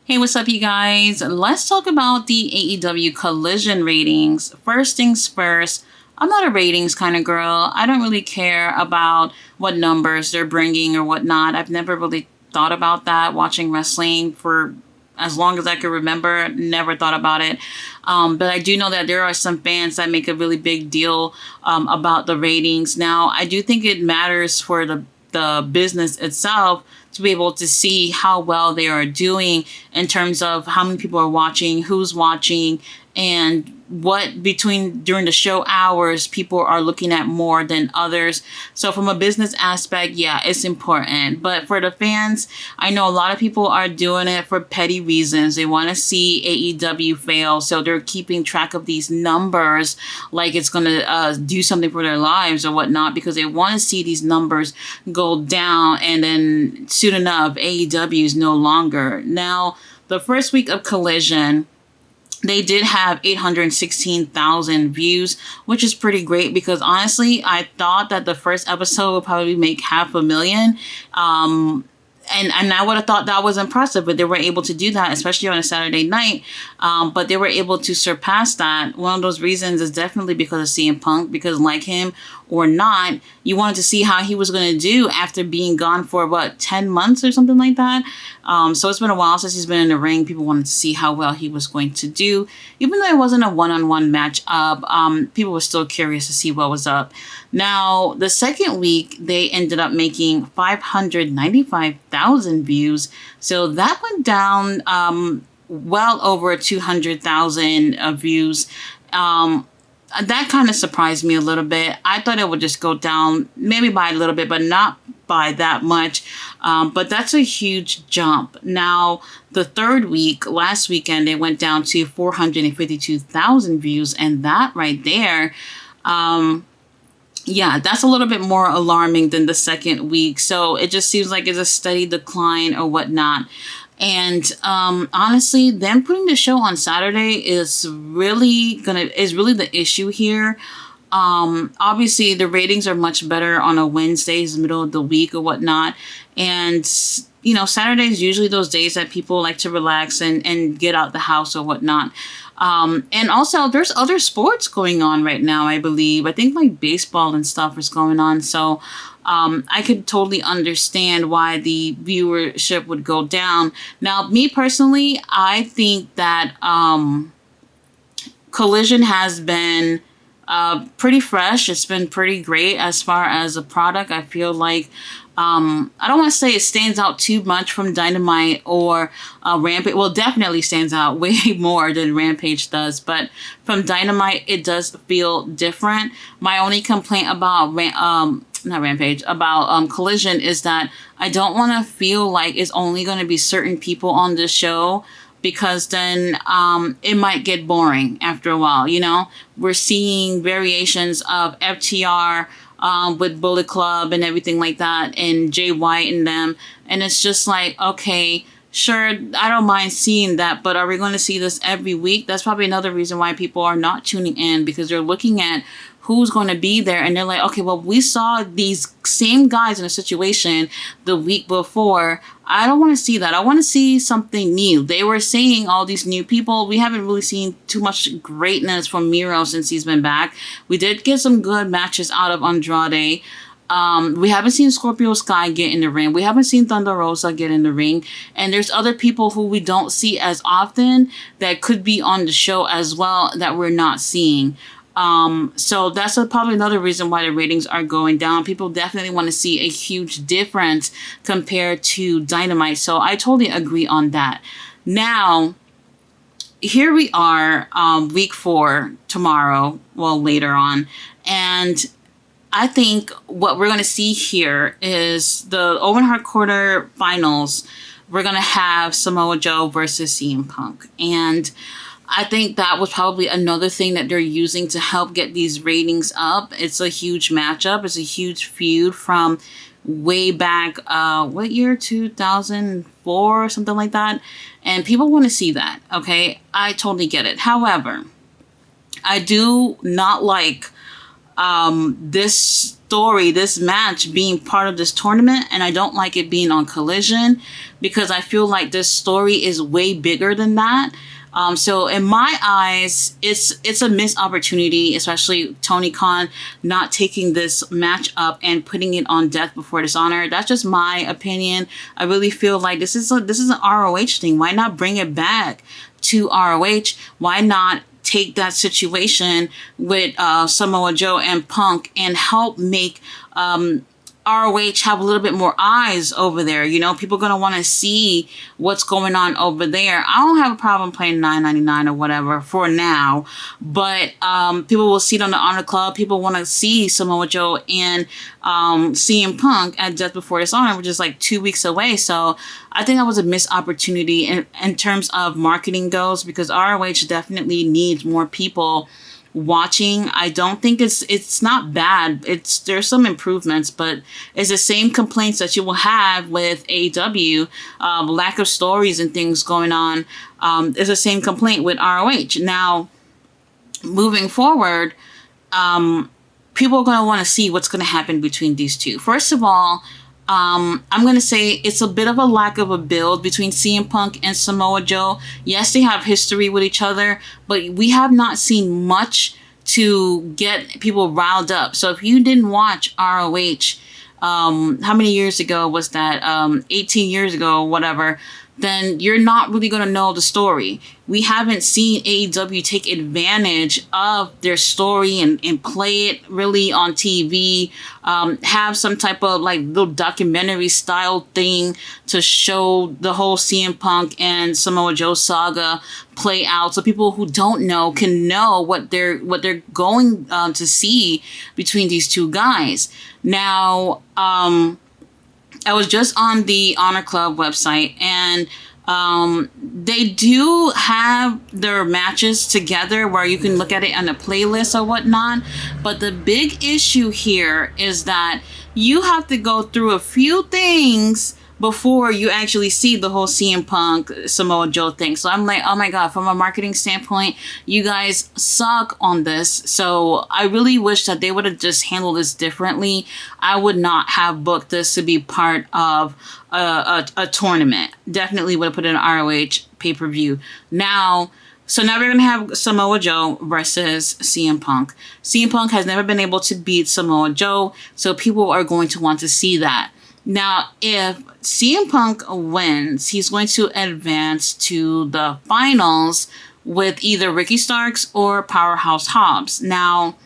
Hey, what's up, you guys? Let's talk about the AEW Collision ratings. First things first, I'm not a ratings kind of girl. I don't really care about what numbers they're bringing or whatnot. I've never really thought about that watching wrestling for as long as I can remember. Never thought about it. But I do know that there are some fans that make a really big deal about the ratings. Now, I do think it matters for the business itself to be able to see how well they are doing in terms of how many people are watching, who's watching, and what between during the show hours people are looking at more than others. So from a business aspect, yeah, it's important. But for the fans, I know a lot of people are doing it for petty reasons. They want to see AEW fail, so they're keeping track of these numbers like it's going to do something for their lives or whatnot, because they want to see these numbers go down, and then soon enough AEW is no longer. Now, the first week of Collision, they did have 816,000 views, which is pretty great, because honestly, I thought that the first episode would probably make 500,000. And I would have thought that was impressive, but they were able to do that, especially on a Saturday night. But they were able to surpass that. One of those reasons is definitely because of CM Punk, because like him or not, you wanted to see how he was going to do after being gone for, 10 months or something like that. So it's been a while since he's been in the ring. People wanted to see how well he was going to do. Even though it wasn't a one-on-one match up, people were still curious to see what was up. Now, the second week, they ended up making 595,000 views. So that went down well over 200,000 views. That kind of surprised me a little bit. I thought it would just go down maybe by a little bit, but not by that much. But that's a huge jump. Now, the third week, last weekend, it went down to 452,000 views. And that right there, yeah, that's a little bit more alarming than the second week. So it just seems like it's a steady decline or whatnot. And honestly, them putting the show on Saturday is really the issue here. Obviously, the ratings are much better on a Wednesdays, middle of the week or whatnot. And Saturdays usually those days that people like to relax and get out the house or whatnot. And also, there's other sports going on right now, I believe. I think like baseball and stuff is going on. So I could totally understand why the viewership would go down. Now, me personally, I think that Collision has been pretty fresh. It's been pretty great as far as a product. I feel like I don't want to say it stands out too much from Dynamite or Rampage. Well, definitely stands out way more than Rampage does. But from Dynamite, it does feel different. My only complaint about not Rampage, about Collision is that I don't want to feel like it's only going to be certain people on the show, because then it might get boring after a while. We're seeing variations of FTR with Bullet Club and everything like that, and Jay White and them. And it's just like, okay, sure, I don't mind seeing that, but are we going to see this every week? That's probably another reason why people are not tuning in, because they're looking at who's going to be there, and they're like, okay, well, we saw these same guys in a situation the week before. I don't want to see that. I want to see something new. They were saying all these new people. We haven't really seen too much greatness from Miro since he's been back. We did get some good matches out of Andrade. We haven't seen Scorpio Sky get in the ring. We haven't seen Thunder Rosa get in the ring. And there's other people who we don't see as often that could be on the show as well that we're not seeing. So that's probably another reason why the ratings are going down. People definitely want to see a huge difference compared to Dynamite. So I totally agree on that. Now, here we are, week 4 tomorrow, well, later on. And I think what we're going to see here is the Owen Hart quarterfinals. We're going to have Samoa Joe versus CM Punk. And I think that was probably another thing that they're using to help get these ratings up. It's a huge matchup. It's a huge feud from way back, what year? 2004 or something like that. And people want to see that, okay? I totally get it. However, I do not like this story, this match being part of this tournament, and I don't like it being on Collision because I feel like this story is way bigger than that. So in my eyes, it's a missed opportunity, especially Tony Khan not taking this match up and putting it on Death Before Dishonor. That's just my opinion. I really feel like this is an ROH thing. Why not bring it back to ROH? Why not take that situation with Samoa Joe and Punk and help make ROH have a little bit more eyes over there? You know, people are going to want to see what's going on over there. I don't have a problem paying $9.99 or whatever for now, but people will see it on the Honor Club. People want to see Samoa Joe and CM Punk at Death Before Dishonor, which is like 2 weeks away. So I think that was a missed opportunity in terms of marketing goes, because ROH definitely needs more people watching. I don't think it's not bad. There's some improvements, but it's the same complaints that you will have with AEW, lack of stories and things going on. It's the same complaint with ROH. Now, moving forward, people are going to want to see what's going to happen between these two. First of all, I'm going to say it's a bit of a lack of a build between CM Punk and Samoa Joe. Yes, they have history with each other, but we have not seen much to get people riled up. So if you didn't watch ROH, how many years ago was that? 18 years ago, whatever. Then you're not really going to know the story. We haven't seen AEW take advantage of their story and play it really on TV, have some type of like little documentary style thing to show the whole CM Punk and Samoa Joe saga play out, so people who don't know can know what they're going to see between these two guys. Now, I was just on the Honor Club website, and they do have their matches together where you can look at it on a playlist or whatnot. But the big issue here is that you have to go through a few things before you actually see the whole CM Punk Samoa Joe thing. So I'm like, oh my God, from a marketing standpoint, you guys suck on this. So I really wish that they would have just handled this differently. I would not have booked this to be part of a tournament. Definitely would have put it in ROH pay-per-view. Now we're going to have Samoa Joe versus CM Punk. CM Punk has never been able to beat Samoa Joe, so people are going to want to see that. Now, if CM Punk wins, he's going to advance to the finals with either Ricky Starks or Powerhouse Hobbs. Now,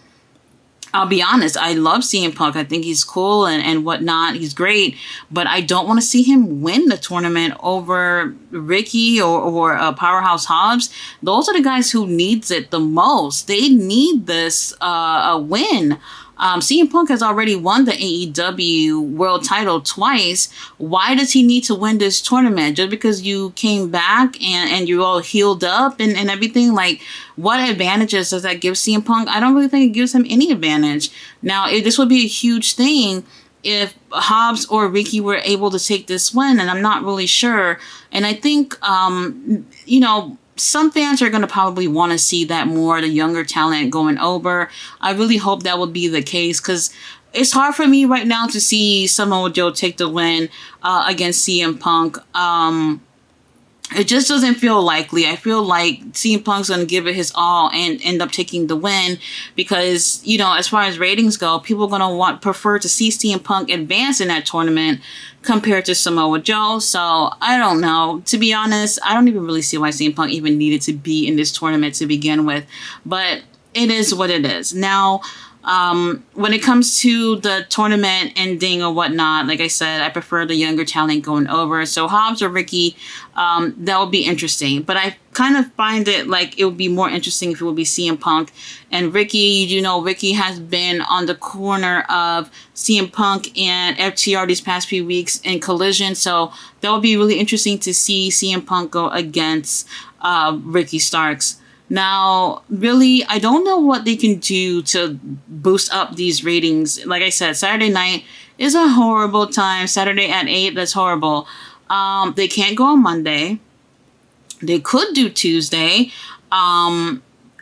I'll be honest, I love CM Punk. I think he's cool and whatnot. He's great, but I don't want to see him win the tournament over Ricky or Powerhouse Hobbs. Those are the guys who needs it the most. They need this win. CM Punk has already won the AEW world title twice. Why does he need to win this tournament? Just because you came back and you're all healed up and everything? Like, what advantages does that give CM Punk? I don't really think it gives him any advantage. Now, this would be a huge thing if Hobbs or Ricky were able to take this win, and I'm not really sure. And I think, some fans are going to probably want to see that more, the younger talent going over. I really hope that would be the case, because it's hard for me right now to see Samoa Joe take the win against CM Punk. It just doesn't feel likely. I feel like CM Punk's going to give it his all and end up taking the win because, as far as ratings go, people are going to prefer to see CM Punk advance in that tournament compared to Samoa Joe. So I don't know. To be honest, I don't even really see why CM Punk even needed to be in this tournament to begin with. But it is what it is. Now, when it comes to the tournament ending or whatnot, like I said, I prefer the younger talent going over. So Hobbs or Ricky, that would be interesting. But I kind of find it like it would be more interesting if it would be CM Punk and Ricky. Ricky has been on the corner of CM Punk and FTR these past few weeks in Collision. So that would be really interesting to see CM Punk go against Ricky Starks. Now, really, I don't know what they can do to boost up these ratings. Like I said, Saturday night is a horrible time. Saturday at 8, that's horrible. They can't go on Monday. They could do Tuesday.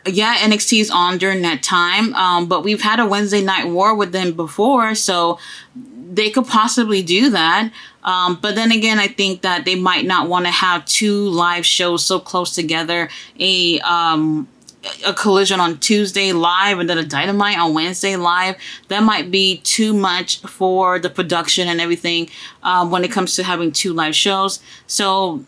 Yeah, NXT is on during that time, but we've had a Wednesday Night War with them before, so they could possibly do that. But then again, I think that they might not want to have two live shows so close together. A Collision on Tuesday live and then a Dynamite on Wednesday live. That might be too much for the production and everything when it comes to having two live shows. So,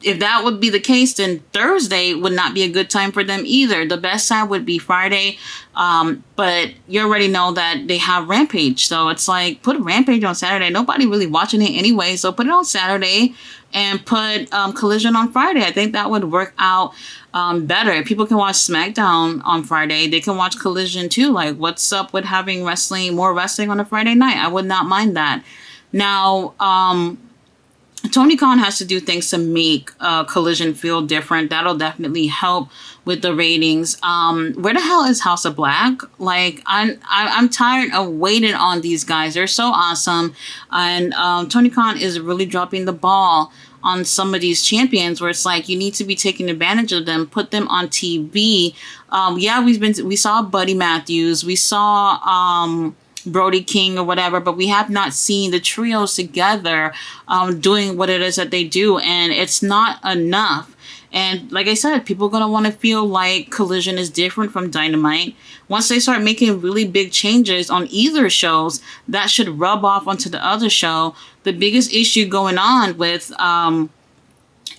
if that would be the case, then Thursday would not be a good time for them either. The best time would be Friday. But you already know that they have Rampage. So it's like, put Rampage on Saturday. Nobody really watching it anyway. So put it on Saturday and put Collision on Friday. I think that would work out better. If people can watch SmackDown on Friday, they can watch Collision too. Like, what's up with having more wrestling on a Friday night? I would not mind that. Now, Tony Khan has to do things to make Collision feel different. That'll definitely help with the ratings. Where the hell is House of Black? Like, I'm tired of waiting on these guys. They're so awesome, and Tony Khan is really dropping the ball on some of these champions where it's like you need to be taking advantage of them, put them on TV. We saw Buddy Matthews, we saw Brody King or whatever, but we have not seen the trios together doing what it is that they do, and it's not enough. And like I said, people are going to want to feel like Collision is different from Dynamite. Once they start making really big changes on either shows, that should rub off onto the other show. The biggest issue going on with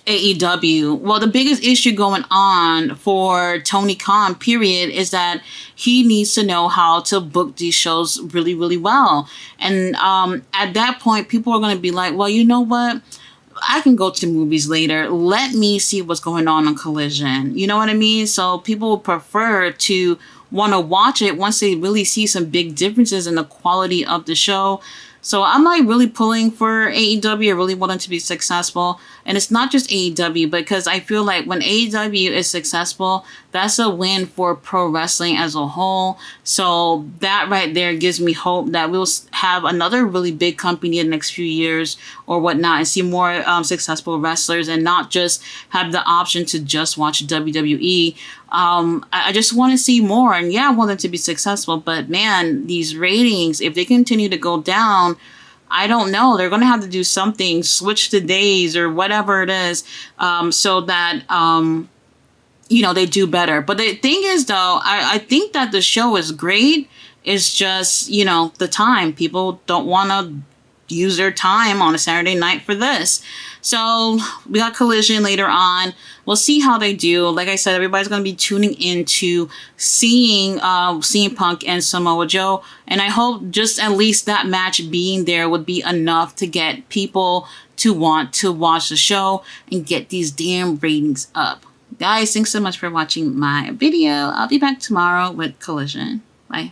AEW, well, the biggest issue going on for Tony Khan, period, is that he needs to know how to book these shows really, really well. And at that point, people are going to be like, well, you know what? I can go to movies later. Let me see what's going on Collision. You know what I mean? So people will prefer to want to watch it once they really see some big differences in the quality of the show. So I'm like really pulling for AEW. I really want it to be successful. And it's not just AEW, because I feel like when AEW is successful, that's a win for pro wrestling as a whole. So that right there gives me hope that we'll have another really big company in the next few years or whatnot and see more successful wrestlers and not just have the option to just watch WWE. I just want to see more, and yeah, I want them to be successful, but man, these ratings, if they continue to go down, I don't know, they're going to have to do something, switch the days or whatever it is, so that, they do better. But the thing is, though, I think that the show is great. It's just, the time. People don't want to use their time on a Saturday night for this. So we got Collision later on. We'll see how they do. Like I said, everybody's going to be tuning into seeing CM Punk and Samoa Joe. And I hope just at least that match being there would be enough to get people to want to watch the show and get these damn ratings up. Guys, thanks so much for watching my video. I'll be back tomorrow with Collision. Bye.